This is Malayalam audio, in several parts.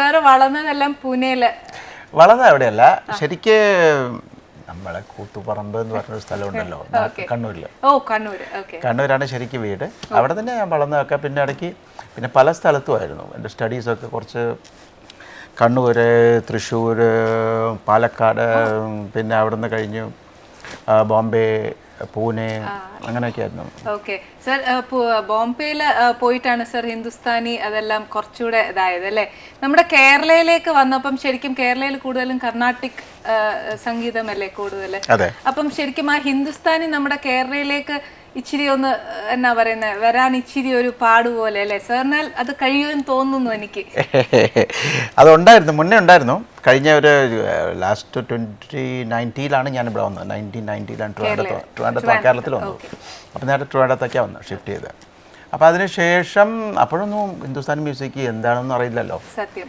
സാറ് വളർന്നതെല്ലാം പൂനെയില്? വളർന്നത് എവിടെയല്ല, ശരിക്ക് നമ്മളെ കൂത്തുപറമ്പ് എന്ന് പറഞ്ഞൊരു സ്ഥലമുണ്ടല്ലോ കണ്ണൂരില്. കണ്ണൂരാണ് ശരിക്കും വീട്. അവിടെ തന്നെ ഞാൻ വളർന്നതൊക്കെ. പിന്നെ ഇടയ്ക്ക് പിന്നെ പല സ്ഥലത്തുമായിരുന്നു എൻ്റെ സ്റ്റഡീസൊക്കെ. കുറച്ച് കണ്ണൂർ, തൃശ്ശൂർ, പാലക്കാട്, പിന്നെ അവിടെ നിന്ന് കഴിഞ്ഞു ബോംബെ, പൂനെ, അങ്ങനെയൊക്കെ ആയിരുന്നു. ഓക്കെ സർ, ബോംബെയിൽ പോയിട്ടാണ് സർ ഹിന്ദുസ്ഥാനി അതെല്ലാം കുറച്ചുകൂടെ ഇതായത് അല്ലേ? നമ്മുടെ കേരളയിലേക്ക് വന്നപ്പം ശരിക്കും കേരളയിൽ കൂടുതലും കർണാട്ടിക് സംഗീതമല്ലേ കൂടുതൽ. അപ്പം ശരിക്കും ആ ഹിന്ദുസ്ഥാനി നമ്മുടെ കേരളയിലേക്ക് ഇച്ചിരി ഒന്ന് എന്നാ പറയുന്നത് വരാൻ ഇച്ചിരി ഒരു പാടുപോലെ അല്ലേ സാറിനാൽ അത് കഴിയുമെന്ന് തോന്നുന്നു എനിക്ക്. അതുണ്ടായിരുന്നു, മുന്നേ ഉണ്ടായിരുന്നു. കഴിഞ്ഞ ഒരു ലാസ്റ്റ് 2019 ഞാൻ ഇവിടെ വന്നത്. 1990 ട്രിവാൻഡ്രത്ത് കേരളത്തിൽ വന്നു. അപ്പം നേരത്തെ ട്രിവാൻഡ്രത്തൊക്കെയാണ് വന്നു ഷിഫ്റ്റ് ചെയ്ത്. അപ്പം അതിനുശേഷം അപ്പോഴൊന്നും ഹിന്ദുസ്ഥാനി മ്യൂസിക് എന്താണെന്ന് അറിയില്ലല്ലോ. സത്യം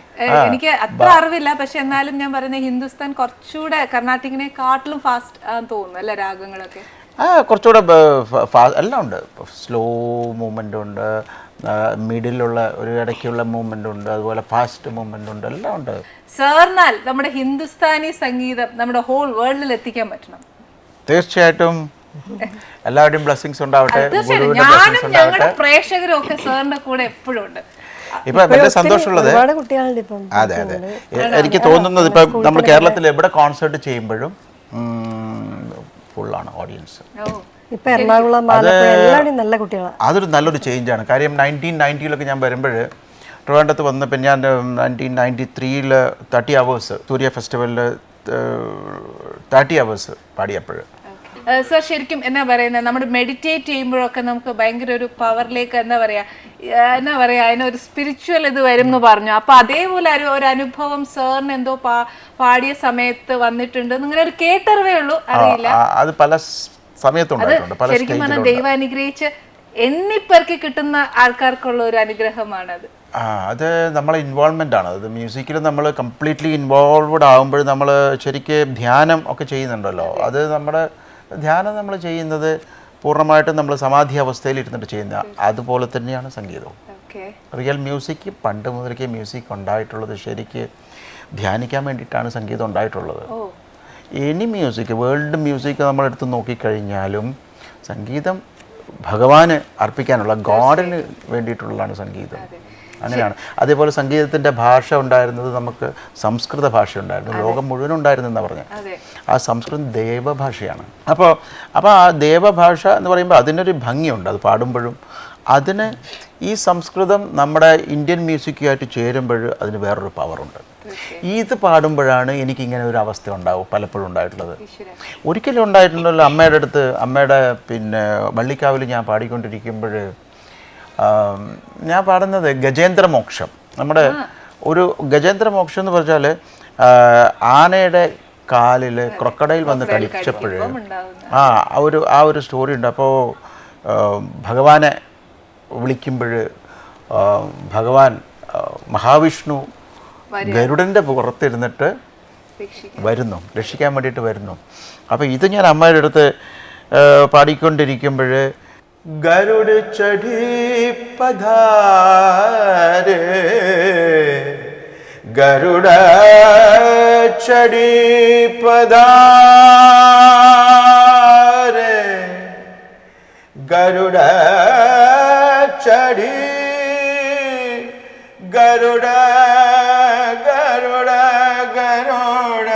എനിക്ക് അത്ര അറിവില്ല. പക്ഷെ എന്നാലും ഞാൻ പറയുന്നത് ഹിന്ദുസ്ഥാൻ കുറച്ചുകൂടെ കർണാട്ടിക്കിനെക്കാട്ടിലും ഫാസ്റ്റ് ആണെന്ന് തോന്നുന്നു അല്ലേ രാഗങ്ങളൊക്കെ? കുറച്ചുകൂടെ എല്ലാം ഉണ്ട്. സ്ലോ മൂവ്മെൻ്റ് ഉണ്ട്, മിഡിലുള്ള ഒരു ഇടയ്ക്കുള്ള മൂവ്മെൻ്റ് ഉണ്ട്, അതുപോലെ ഫാസ്റ്റ് മൂവ്മെൻ്റ് ഉണ്ട്, എല്ലാം ഉണ്ട്. സാറിനാൽ നമ്മുടെ ഹിന്ദുസ്ഥാനി സംഗീതം നമ്മുടെ ഹോൾ വേൾഡിൽ എത്തിക്കാൻ പറ്റണം. തീർച്ചയായിട്ടും എല്ലാവരുടെയും ബ്ലെസ്സിങ്സ് ഉണ്ടാവട്ടെ. ഞാനും ഞങ്ങളുടെ പ്രേക്ഷകരും ഒക്കെ സാറിന്റെ കൂടെ എപ്പോഴും ഉണ്ട്. ഇപ്പൊ വലിയ സന്തോഷമുള്ളത്, അതെ അതെ, എനിക്ക് തോന്നുന്നത് ഇപ്പം നമ്മൾ കേരളത്തിൽ എവിടെ കോൺസേർട്ട് ചെയ്യുമ്പോഴും ഫുള്ളാണ് ഓഡിയൻസ്. അതൊരു നല്ലൊരു ചേഞ്ചാണ്. കാര്യം 1990 ഞാൻ വരുമ്പോൾ ട്രിവാൻഡ്രത്ത് വന്നപ്പോൾ ഞാൻ 1993 30 hours സൂര്യ ഫെസ്റ്റിവലിൽ 30 hours പാടിയപ്പോൾ. സർ ശരിക്കും എന്നാ പറയുന്നത് നമ്മൾ മെഡിറ്റേറ്റ് ചെയ്യുമ്പോഴൊക്കെ നമുക്ക് ഭയങ്കര ഒരു പവറിലേക്ക് എന്നാ പറയാ അതിനൊരു സ്പിരിച്വൽ ഇത് വരും എന്ന് പറഞ്ഞു. അപ്പൊ അതേപോലെ ഒരു അനുഭവം സാറിന് എന്തോ പാടിയ സമയത്ത് വന്നിട്ടുണ്ട്. നിങ്ങനെ ഒരു കേട്ടറിവേ ഉള്ളൂ, അറിയില്ല. അത് പല സമയത്തുണ്ടായിട്ടുണ്ട്. ശരിക്കും പറഞ്ഞാൽ ദൈവം അനുഗ്രഹിച്ച് എണ്ണിപ്പേർക്ക് കിട്ടുന്ന ആൾക്കാർക്കുള്ള ഒരു അനുഗ്രഹമാണ് അത്. അത് നമ്മളെ ഇൻവോൾവ്മെൻ്റ് ആണ്. അത് മ്യൂസിക്കിൽ നമ്മൾ കംപ്ലീറ്റ്ലി ഇൻവോൾവ്ഡ് ആകുമ്പോൾ നമ്മൾ ശരിക്ക് ധ്യാനം ഒക്കെ ചെയ്യുന്നുണ്ടല്ലോ. അത് നമ്മുടെ ധ്യാനം നമ്മൾ ചെയ്യുന്നത് പൂർണ്ണമായിട്ടും നമ്മൾ സമാധി അവസ്ഥയിൽ ഇരുന്നിട്ട് ചെയ്യുന്ന അതുപോലെ തന്നെയാണ് സംഗീതവും. റിയൽ മ്യൂസിക് പണ്ട് മുതൽക്കേ മ്യൂസിക് ഉണ്ടായിട്ടുള്ളത് ശരിക്ക് ധ്യാനിക്കാൻ വേണ്ടിയിട്ടാണ് സംഗീതം ഉണ്ടായിട്ടുള്ളത്. എനി മ്യൂസിക്, വേൾഡ് മ്യൂസിക് നമ്മളെടുത്ത് നോക്കിക്കഴിഞ്ഞാലും സംഗീതം ഭഗവാന് അർപ്പിക്കാനുള്ള, ഗോഡിന് വേണ്ടിയിട്ടുള്ളതാണ് സംഗീതം. അങ്ങനെയാണ്. അതേപോലെ സംഗീതത്തിൻ്റെ ഭാഷ ഉണ്ടായിരുന്നത് നമുക്ക് സംസ്കൃത ഭാഷ ഉണ്ടായിരുന്നു, ലോകം മുഴുവൻ ഉണ്ടായിരുന്നെന്നാണ് പറഞ്ഞത്. ആ സംസ്കൃതം ദേവഭാഷയാണ്. അപ്പോൾ ആ ദേവഭാഷ എന്ന് പറയുമ്പോൾ അതിനൊരു ഭംഗിയുണ്ട്. അത് പാടുമ്പോഴും അതിന് ഈ സംസ്കൃതം നമ്മുടെ ഇന്ത്യൻ മ്യൂസിക്കുമായിട്ട് ചേരുമ്പോൾ അതിന് വേറൊരു പവറുണ്ട്. ഇത് പാടുമ്പോഴാണ് എനിക്കിങ്ങനെ ഒരു അവസ്ഥ ഉണ്ടാവും പലപ്പോഴും ഉണ്ടായിട്ടുള്ളത്. ഒരിക്കലും ഉണ്ടായിട്ടുണ്ടല്ലോ അമ്മയുടെ അടുത്ത്, അമ്മയുടെ പിന്നെ വള്ളിക്കാവിൽ ഞാൻ പാടിക്കൊണ്ടിരിക്കുമ്പോൾ ഞാൻ പാടുന്നത് ഗജേന്ദ്രമോക്ഷം. നമ്മുടെ ഒരു ഗജേന്ദ്രമോക്ഷം എന്ന് പറഞ്ഞാൽ ആനയുടെ കാലിൽ ക്രൊക്കഡൈൽ വന്നിട്ട് അടിച്ചപ്പോൾ ആ ഒരു സ്റ്റോറി ഉണ്ട്. അപ്പോൾ ഭഗവാനെ വിളിക്കുമ്പോൾ ഭഗവാൻ മഹാവിഷ്ണു ഗരുഡൻ്റെ പുറത്തിരുന്നിട്ട് വരുന്നു, രക്ഷിക്കാൻ വേണ്ടിയിട്ട് വരുന്നു. അപ്പോൾ ഇത് ഞാൻ അമ്മയുടെ അടുത്ത് പാടിക്കൊണ്ടിരിക്കുമ്പോൾ ഗരുഡ ചढ़ी പധാരേ ഗരുഡ ചढ़ी പധാരേ ഗരുഡ ചढ़ी ഗരുഡ ഗരുഡ ഗരുഡ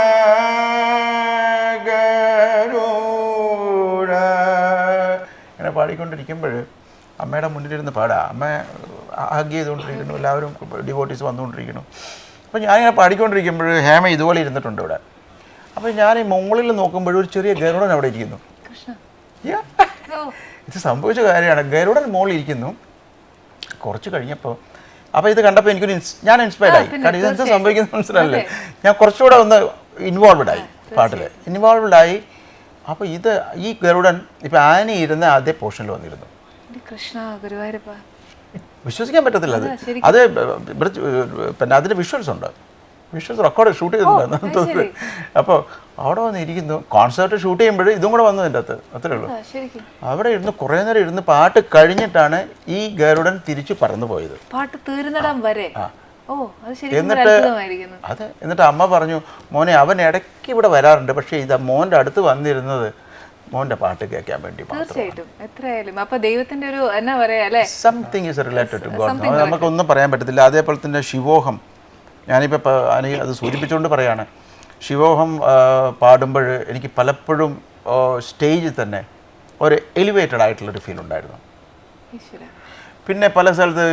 ഗരുഡ ഇങ്ങനെ പാടിക്കൊണ്ടിരിക്കുമ്പോൾ അമ്മയുടെ മുന്നിലിരുന്ന് പാടാം. അമ്മ ഹഗ് ചെയ്തുകൊണ്ടിരിക്കുന്നു, എല്ലാവരും ഡിവോട്ടീസ് വന്നുകൊണ്ടിരിക്കുന്നു. അപ്പോൾ ഞാനിങ്ങനെ പാടിക്കൊണ്ടിരിക്കുമ്പോൾ ഹേമ ഇതുപോലെ ഇരുന്നിട്ടുണ്ട് ഇവിടെ. അപ്പോൾ ഞാൻ ഈ മുകളിൽ നോക്കുമ്പോൾ ഒരു ചെറിയ ഗരുഡൻ അവിടെ ഇരിക്കുന്നു. ഇത് സംഭവിച്ച കാര്യമാണ്. ഗരുഡൻ മുകളിൽ ഇരിക്കുന്നു. കുറച്ച് കഴിഞ്ഞപ്പോൾ അപ്പോൾ ഇത് കണ്ടപ്പോൾ ഞാൻ ഇൻസ്പയർഡ് ആയി. കാരണം ഇതെന്താ സംഭവിക്കുന്നത് മനസ്സിലല്ലേ. ഞാൻ കുറച്ചുകൂടെ ഒന്ന് ഇൻവോൾവ്ഡായി, പാട്ടിൽ ഇൻവോൾവ്ഡായി. അപ്പോൾ ഈ ഗരുഡൻ ഇപ്പോൾ ആന ഇരുന്ന് അതേ പോർഷനിൽ വന്നിരുന്നു. വിശ്വസിക്കാൻ പറ്റത്തില്ല. അത് പിന്നെ അതിന് വിഷ്വൽസ് റെക്കോർഡ് ഷൂട്ട് ചെയ്തിട്ടുണ്ട്. അപ്പോൾ അവിടെ വന്നിരിക്കുന്നു. കോൺസേർട്ട് ഷൂട്ട് ചെയ്യുമ്പോൾ ഇതും കൂടെ വന്നു എൻ്റെ അകത്ത്, അത്രേ ഉള്ളൂ. അവിടെ ഇരുന്ന് കുറേ നേരം ഇരുന്ന് പാട്ട് കഴിഞ്ഞിട്ടാണ് ഈ ഗരുഡൻ തിരിച്ചു പറന്നു പോയത്. പാട്ട് തീരുന്നിടം വരെ. ഓ അത് ശരിക്കും ഒരു അത്ഭുതമായിരിക്കുന്നു. അതെ, എന്നിട്ട് അമ്മ പറഞ്ഞു, മോനെ അവൻ ഇടയ്ക്ക് ഇവിടെ വരാറുണ്ട്, പക്ഷേ ഇതാ മോൻ്റെ അടുത്ത് വന്നിരുന്നത് മോൻ്റെ പാട്ട് കേൾക്കാൻ വേണ്ടി മാത്രം. തീർച്ചയായിട്ടും എത്രയായാലും അപ്പൊ ദൈവത്തിന്റെ ഒരു എന്നാ പറയാ അല്ലേ, something is related to God. നമുക്കൊന്നും പറയാൻ പറ്റത്തില്ല. അതേപോലെ തന്നെ ശിവോഹം, ഞാനിപ്പോൾ അത് സൂചിപ്പിച്ചുകൊണ്ട് പറയാണ്, ശിവോഹം പാടുമ്പോൾ എനിക്ക് പലപ്പോഴും സ്റ്റേജിൽ തന്നെ ഒരു എലിവേറ്റഡ് ആയിട്ടുള്ളൊരു ഫീൽ ഉണ്ടായിരുന്നു. ഈശ്വരാ. പിന്നെ പല സ്ഥലത്ത്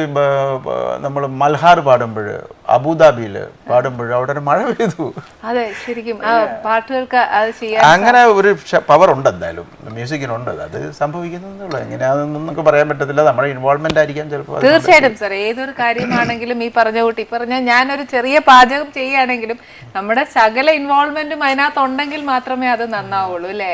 നമ്മൾ മൽഹാർ പാടുമ്പോൾ, അബുദാബിയിൽ പാടുമ്പോൾ അവിടെ ഒരു മഴ പെയ്തു. അതെ ശരിക്കും ആ പാട്ടുകൾക്ക് അത് ചെയ്യാൻ അങ്ങനെ ഒരു പവർ ഉണ്ട് എന്തായാലും മ്യൂസിക്കിനുണ്ട്. അത് സംഭവിക്കുന്നുള്ളൂ. എങ്ങനെയാണെന്നൊന്നും നമുക്ക് പറയാൻ പറ്റത്തില്ല. നമ്മുടെ ഇൻവോൾവ്മെന്റ് ആയിരിക്കാം ചിലപ്പോൾ. തീർച്ചയായിട്ടും സാർ, ഏതൊരു കാര്യമാണെങ്കിലും ഈ പറഞ്ഞ കൂട്ടി പറഞ്ഞ ഞാനൊരു ചെറിയ പാചകം ചെയ്യുകയാണെങ്കിലും നമ്മുടെ സകല ഇൻവോൾവ്മെന്റും അതിനകത്ത് ഉണ്ടെങ്കിൽ മാത്രമേ അത് നന്നാവുള്ളൂ അല്ലേ.